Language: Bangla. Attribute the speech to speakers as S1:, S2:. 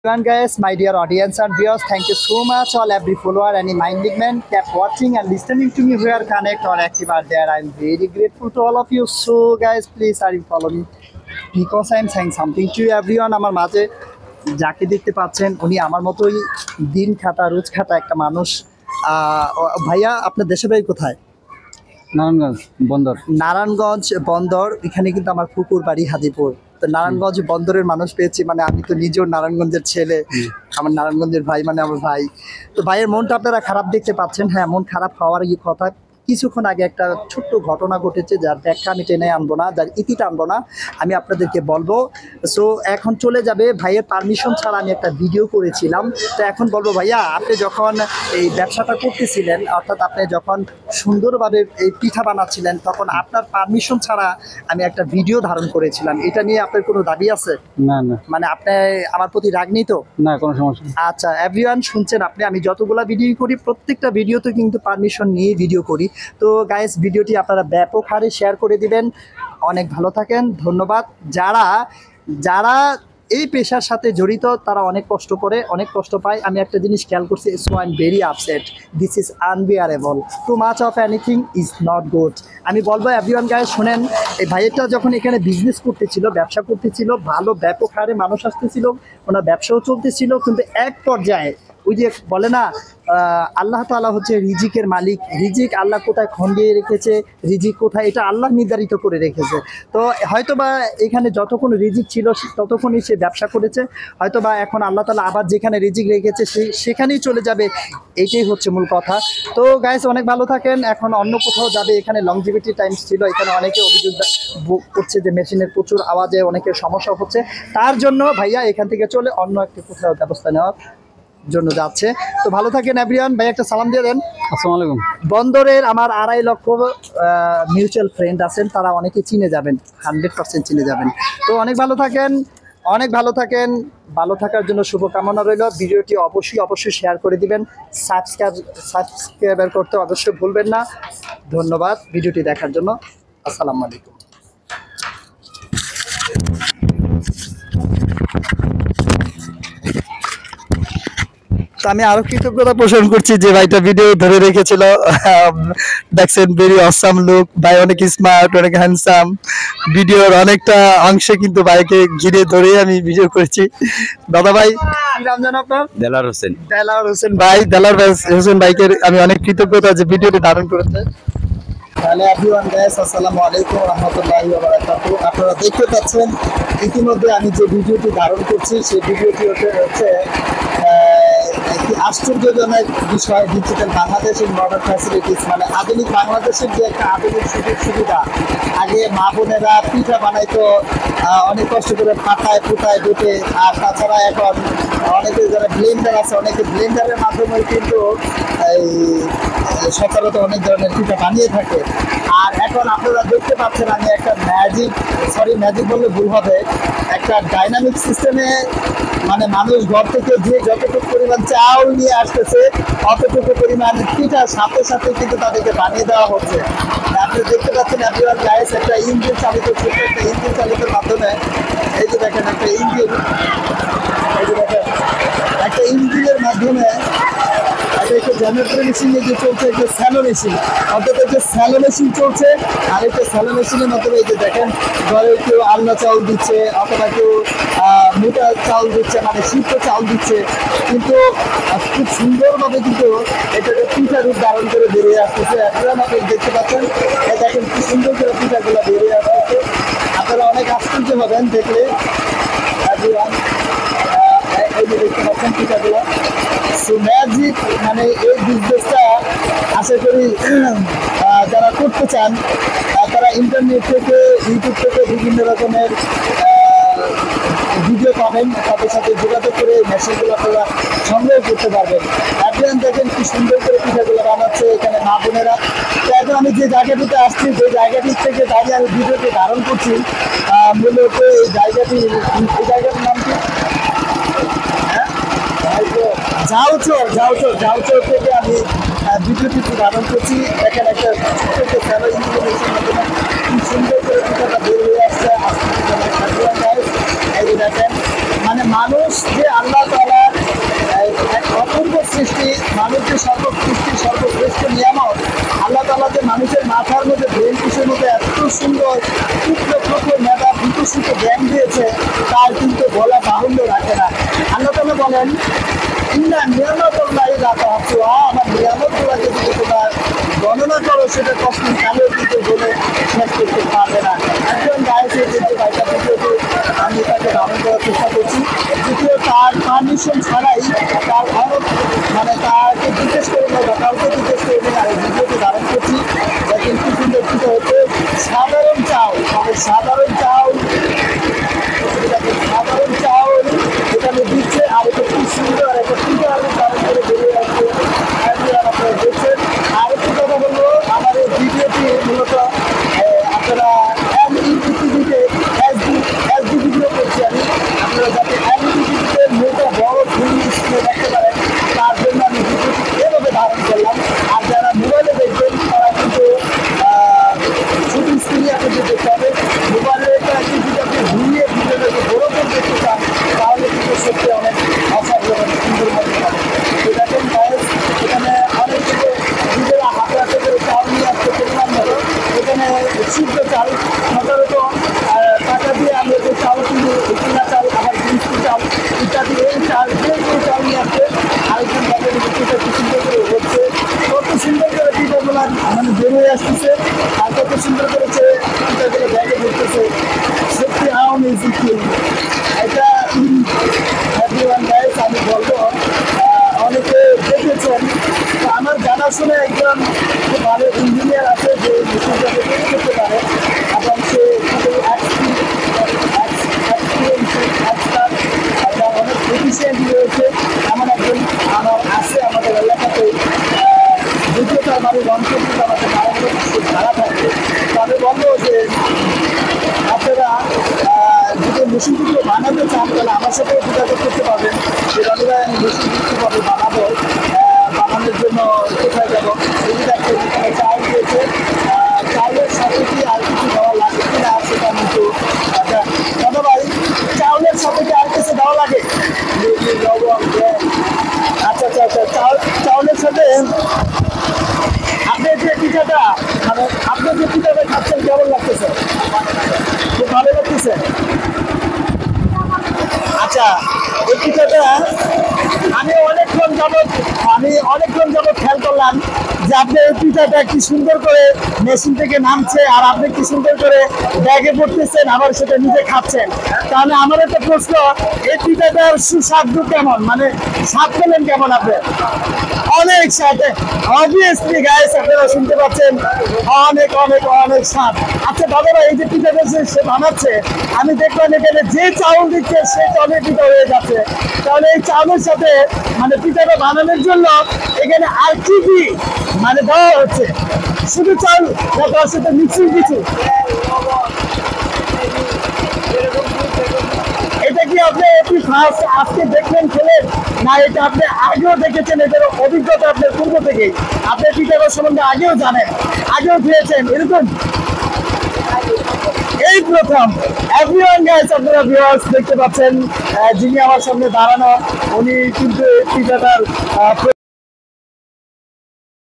S1: Everyone guys, my dear audience and viewers, thank you so much all every follower and minding man kept watching and listening to me where connect or active are there. I'm very grateful to all of you. So guys, please are you follow me because I'm saying something to you everyone. আমার মাঝে যাকে দেখতে পাচ্ছেন উনি আমার মতোই দিন খাটা রোজ খাটা একটা মানুষ। ভাইয়া আপনার দেশের বাড়ি কোথায়?
S2: নারায়ণগঞ্জ বন্দর।
S1: নারায়ণগঞ্জ বন্দর, এখানে কিন্তু আমার পুকুর বাড়ি হাজিপুর। তো নারায়ণগঞ্জ বন্দরের মানুষ পেয়েছি, মানে আমি তো নিজেও নারায়ণগঞ্জের ছেলে, আমার নারায়ণগঞ্জের ভাই মানে আমার ভাই। তো ভাইয়ের মনটা আপনারা খারাপ দেখতে পাচ্ছেন। হ্যাঁ, মন খারাপ হওয়ার কথা। কিছুক্ষণ আগে একটা ছোট্ট ঘটনা ঘটেছে যার ব্যাখ্যা আমি টেনে আনবো না, যার ইতি টানবো না, আমি আপনাদেরকে বলবো। সো এখন চলে যাবে, ভাইয়ের পারমিশন ছাড়া আমি একটা ভিডিও করেছিলাম। তো এখন বলবো ভাইয়া, আপনি যখন এই ব্যবসাটা করতেছিলেন, অর্থাৎ আপনি যখন সুন্দরভাবে এই পিঠা বানাচ্ছিলেন, তখন আপনার পারমিশন ছাড়া আমি একটা ভিডিও ধারণ করেছিলাম। এটা নিয়ে আপনার কোনো দাবি আছে?
S2: না না,
S1: মানে আপনি আমার প্রতি রাগ নেই তো?
S2: না, কোনো সমস্যা নেই।
S1: আচ্ছা এভরিওয়ান, শুনছেন আপনি, আমি যতগুলা ভিডিও করি প্রত্যেকটা ভিডিওতে কিন্তু পারমিশন নিয়ে ভিডিও করি। তো গাইস, ভিডিওটি আপনারা ব্যাপক হারে শেয়ার করে দিবেন। অনেক ভালো থাকেন, ধন্যবাদ। যারা যারা এই পেশার সাথে জড়িত তারা অনেক কষ্ট করে, অনেক কষ্ট পায়। আমি একটা জিনিস খেয়াল করছি, so I am very upset, this is unbearable, too much of anything is not good. আমি বলবো এভরিওয়ান গাইস, শোনেন, এই ভাইয়েরটা যখন এখানে বিজনেস করতেছিল, ব্যবসা করতেছিল, ভালো ব্যাপক হারে মানুষ আসতেছিল, ওনার ব্যবসাও চলতেছিল, কিন্তু এক পর্যায়ে ওই যে বলে না, আল্লাহ তাআলা হচ্ছে রিজিকের মালিক। রিজিক আল্লাহ কোথায় খন্ডিয়ে রেখেছে, রিজিক কোথায়, এটা আল্লাহ নির্ধারিত করে রেখেছে। তো হয়তোবা এখানে যতক্ষণ রিজিক ছিল ততক্ষণই সে ব্যবসা করেছে, হয়তোবা এখন আল্লাহ তাআলা আবার যেখানে রিজিক রেখেছে সেখানেই চলে যাবে, এইটাই হচ্ছে মূল কথা। তো গাইস, অনেক ভালো থাকেন। এখন অন্য কোথাও যাবে, এখানে লংজিভিটি টাইমস ছিল, এখানে অনেকে অভিযোগ করছে যে মেশিনের প্রচুর আওয়াজে অনেকের সমস্যা হচ্ছে। তার জন্য ভাইয়া এখান থেকে চলে অন্য একটি কোথাও ব্যবস্থা নেওয়ার জন্য যাচ্ছে। তো ভালো থাকেন এভরিওয়ান। ভাই একটা সালাম দিয়ে দেন।
S2: আসসালামু আলাইকুম।
S1: বন্দরের আমার 2.5 লক্ষ মিউচুয়াল ফ্রেন্ড আছেন, তারা অনেকে চিনে যাবেন, 100% চিনে যাবেন। তো অনেক ভালো থাকেন, অনেক ভালো থাকেন। ভালো থাকার জন্য শুভকামনা রইল। ভিডিওটি অবশ্যই শেয়ার করে দিবেন, সাবস্ক্রাইবার করতে অবশ্যই ভুলবেন না। ধন্যবাদ ভিডিওটি দেখার জন্য। আসসালামু আলাইকুম। তো আমি আরো কৃতজ্ঞতা পোষণ করছি যে ভাইটা ভিডিও ধরে রেখেছিল। দেখছেন, ভেরি অসাম লুক, ভাই অনেক স্মার্ট, অনেক হ্যান্ডসাম। ভিডিওর অনেকটা অংশে কিন্তু ভাইকে ঘিরে ধরে আমি ভিডিও করেছি। দাদা ভাই, নাম জানো আপনার?
S2: দেলার হোসেন।
S1: দেলার হোসেন ভাই, দেলার হোসেন ভাইকে আমি অনেক কৃতজ্ঞতা যে ভিডিওটি ধারণ করেছে। তাহলে এভরিওয়ান গাইস, আসসালামু আলাইকুম ওয়া রাহমাতুল্লাহি ওয়া বারাকাতুহু। আপনারা দেখতে পাচ্ছেন ইতিমধ্যে আমি যে ভিডিওটি ধারণ করছি সেই ভিডিওটি হচ্ছে একটি আশ্চর্যজনক বিষয়, ডিজিটাল বাংলাদেশের মডার্ন ফ্যাসিলিটিস, মানে আধুনিক বাংলাদেশের যে একটা আধুনিক সুযোগ সুবিধা। আগে মা বোনেরা পিঠা বানাইতো অনেক কষ্ট করে পাতায় পুতায় বেটে, আর তাছাড়া এখন অনেকে যারা ব্লেন্ডার আছে, অনেকে ব্লেন্ডারের মাধ্যমে কিন্তু এই সচরাচর অনেক ধরনের পিঠা বানিয়ে থাকে। আর এখন আপনারা দেখতে পাচ্ছেন আমি একটা ম্যাজিক বললে ভুল হবে, একটা ডাইনামিক সিস্টেমে, মানে মানুষ ঘর থেকে যে যতটুকু পরিমাণ চাউল নিয়ে আসতেছে অতটুকু পরিমাণ পিঠার সাথে সাথে কিন্তু তাদেরকে বানিয়ে দেওয়া হচ্ছে। আপনি দেখতে পাচ্ছেন এভরিওয়ান গাইস, একটা ইঞ্জিন চালিত, ছোট্ট একটা ইঞ্জিন চালিতের মাধ্যমে, এই যে দেখেন একটা ইঞ্জিন, এই যে দেখেন একটা ইঞ্জিনের মাধ্যমে একটা জেনারেটর মেশিন যে চলছে, একটা স্যালো মেশিন, অর্থাৎ একটা স্যালো মেশিন চলছে। আর একটা স্যালো মেশিনের মাধ্যমে এই যে দেখেন, ঘরে কেউ আলনা চাউল দিচ্ছে, অথবা কেউ মোটা চাউল দিচ্ছে, মানে সিদ্ধ চাউল দিচ্ছে, কিন্তু খুব সুন্দরভাবে কিন্তু এটাকে পিঠা রূপ ধারণ করে বেরিয়ে আসতেছে। আপনারা আপনারা দেখতে পাচ্ছেন, দেখেন কি সুন্দর করে পিঠাগুলো বেরিয়ে আসতেছে। আপনারা অনেক আশ্চর্য হবেন দেখলে। এই যে দেখতে পাচ্ছেন পিঠাগুলো, সো ম্যাজিক, মানে এই বিজনেসটা আশা করি যারা করতে চান তারা ইন্টারনেট থেকে, ইউটিউব থেকে বিভিন্ন রকমের ভিডিও পাবেন, তাদের সাথে যোগাযোগ করে মেশিনগুলো আপনারা সংগ্রহ করতে পারবেন। এখন দেখেন কি সুন্দর করে পিঠাগুলো বানাচ্ছে এখানে মা বোনেরা। তো এখন আমি যে জায়গাটিতে আসছি, যে জায়গাটির থেকে দাঁড়িয়ে আমি ভিডিওটি ধারণ করছি, মূলত এই জায়গাটির নাম কি? ঝাউচর থেকে আমি ভিডিওটি ধারণ করছি। দেখেন একটা সুন্দর করে পিঠাটা বের হয়ে আসছে। এই যে দেখেন, মানে মানুষ যে আল্লাহ তাআলার এক অপূর্ব সৃষ্টি, মানুষ যে সর্বসৃষ্টি সর্বশ্রেষ্ঠ নিয়ামক, আল্লাহ তাআলা যে মানুষের মাথার মধ্যে ব্রেন টিস্যুর মধ্যে এত সুন্দর টুকরো টুকরো মেধা বিকশিত জ্ঞান দিয়েছে, তার কিন্তু বলা বাহুল্য রাখে না। আল্লাহ তাআলা বলেন, ইন্না নিয়ামতুল্লাহি লা তুহসুহা, আমার নিয়ামতগুলোকে যদি তোমরা গণনা করো সেটা কখনো কালেও কিন্তু বলে শেষ করতে পারবে না। একজন গায়কের যে গায়িকা ভিডিওটি আমি তাকে ধারণ করার চেষ্টা করছি, দ্বিতীয় তার পারমিশন ছাড়াই তার মানে তাকে জিজ্ঞেস করে নেই বা কাউকে জিজ্ঞেস করে নেই আমি ভিডিওটি ধারণ করছি। দেখেন কি সুন্দর কিন্তু হচ্ছে সাধারণ চাউল, মানে সাধারণ চাউল, সাধারণ চাউল এখানে দিচ্ছে। আর এটা খুব সুন্দর একটা পিঠা আমি ধারণ করে বেরিয়ে আসছে, আপনারা দেখছেন। আর একটু কথা বলবো, আমার এই ভিডিওটি মূলত আপনারা টিভিতে HD ভিডিও করছি আমি, আপনারা যাতে টিভিতে মেয়েটা বড় ফুল স্ক্রিনে দেখতে পারেন তার জন্য আমি ভিডিওটি এভাবে ধারণ করলাম। আর যারা মোবাইলে দেখবেন তারা কিন্তু ছোট স্ক্রিনে আপনাদের দেখতে হবে। মোবাইলে টিভিতে আপনি ঘুরিয়ে ভিডিওটাকে বড় করে দেখতে চান তাহলে কিন্তু সত্যি অনেক অসাধারণ সুন্দর মনে হবে। তো দেখেন গাইস, এখানে অনেক কিছু নিজেরা হাতে হাতে করে চাল নিয়ে আসতে পরিমাণ মতো এখানে সিদ্ধ চাল সাধারণত টাকা দিয়ে আমরা যে চাল কিনি, কিনা চাল, আবার মিষ্টি চাল ইত্যাদি, এই চাল যে চাল নিয়ে আসছে আরেকজন তাদের পিঠা কি সুন্দর করে হচ্ছে, কত সুন্দর করে পিঠাগুলো মানে বেরিয়ে আসতেছে আর কত সুন্দর করেছে পিঠাগুলো ব্যাগে ঢুকতেছে। সত্যি আমেজিং ফিল এটা। এভরিওয়ান গাইস, আমি বলবো অনেকে দেখেছেন, তো আমার জানাশোনা একজন খুব ভালো ইঞ্জিনিয়ার আছে যে মেশিনটাকে তৈরি করতে পারে এবং সে অনেক এফিসিয়েন্ট রয়েছে। এমন একজন আমার আছে আমাদের এলাকাতে, যদিও তার বাড়ির অঞ্চল কিন্তু আমাদের মারাত্মক ভাড়া থাকে। তো আমি বলবো যে আপনারা যদি মেশিনগুলো বানাতে চান তাহলে আমার সাথেও যোগাযোগ করতে পারবেন যে রবিবার আমি মেশিন কীভাবে বানাবো, বানানোর জন্য কোথায় যাবো। যদি দেখছেন এখানে চাল দিয়েছে, চাউলের সাথে কি আর কিছু দেওয়া লাগে কিনা সেটা কিন্তু দাদা ভাই, চাউলের সাথে কি আর কিছু দেওয়া লাগে? আচ্ছা আচ্ছা আচ্ছা, চাউলের সাথে আপনার যে পিঠাটা, মানে আপনার যে পিঠাটা খাচ্ছেন কেমন লাগতেছে? খুব ভালো লাগতেছে। আচ্ছা, এই পিঠাটা আমি অনেকক্ষণ যাবত খেয়াল করলাম যে আপনি এই পিঠাটা কি সুন্দর করে মেশিন থেকে নামছে আর আপনি কি সুন্দর করে ব্যাগে পড়তেছেন, আবার সেটা নিজে খাচ্ছেন। তাহলে আমার একটা প্রশ্ন, এই পিঠাটার সুস্বাদু কেমন, মানে স্বাদ পেলেন কেমন আপনি? অনেক স্বাদ, অবভিয়াসলি গাইস আপনারা শুনতে পাচ্ছেন, অনেক অনেক অনেক স্বাদ। আচ্ছা দাদারা, এই যে পিঠাটা সে বানাচ্ছে, আমি দেখলাম এখানে যে চাউল দিচ্ছে সেই চাউলের পিঠা হয়ে যাচ্ছে। তাহলে এই চাউলের সাথে মানে পিঠাটা বানানোর জন্য এখানে আর কি কি মানে দেওয়া হচ্ছে? শুধু চাল না তার সাথে মিক্সিং কিছু? এটা কি আপনি ফার্স্ট আজকে দেখলেন খেলেন, না এটা আপনি আগেও দেখেছেন, এটার অভিজ্ঞতা আপনার পূর্ব থেকেই, আপনার পিঠাটা সম্বন্ধে আগেও জানেন, আগেও খেয়েছেন এরকম? এই প্রথম। এভরিওয়ান গাইস, আপনারা ভিউয়ার্স দেখতে পাচ্ছেন যিনি আমার সামনে দাঁড়ানো, উনি কিন্তু এই পিঠাটার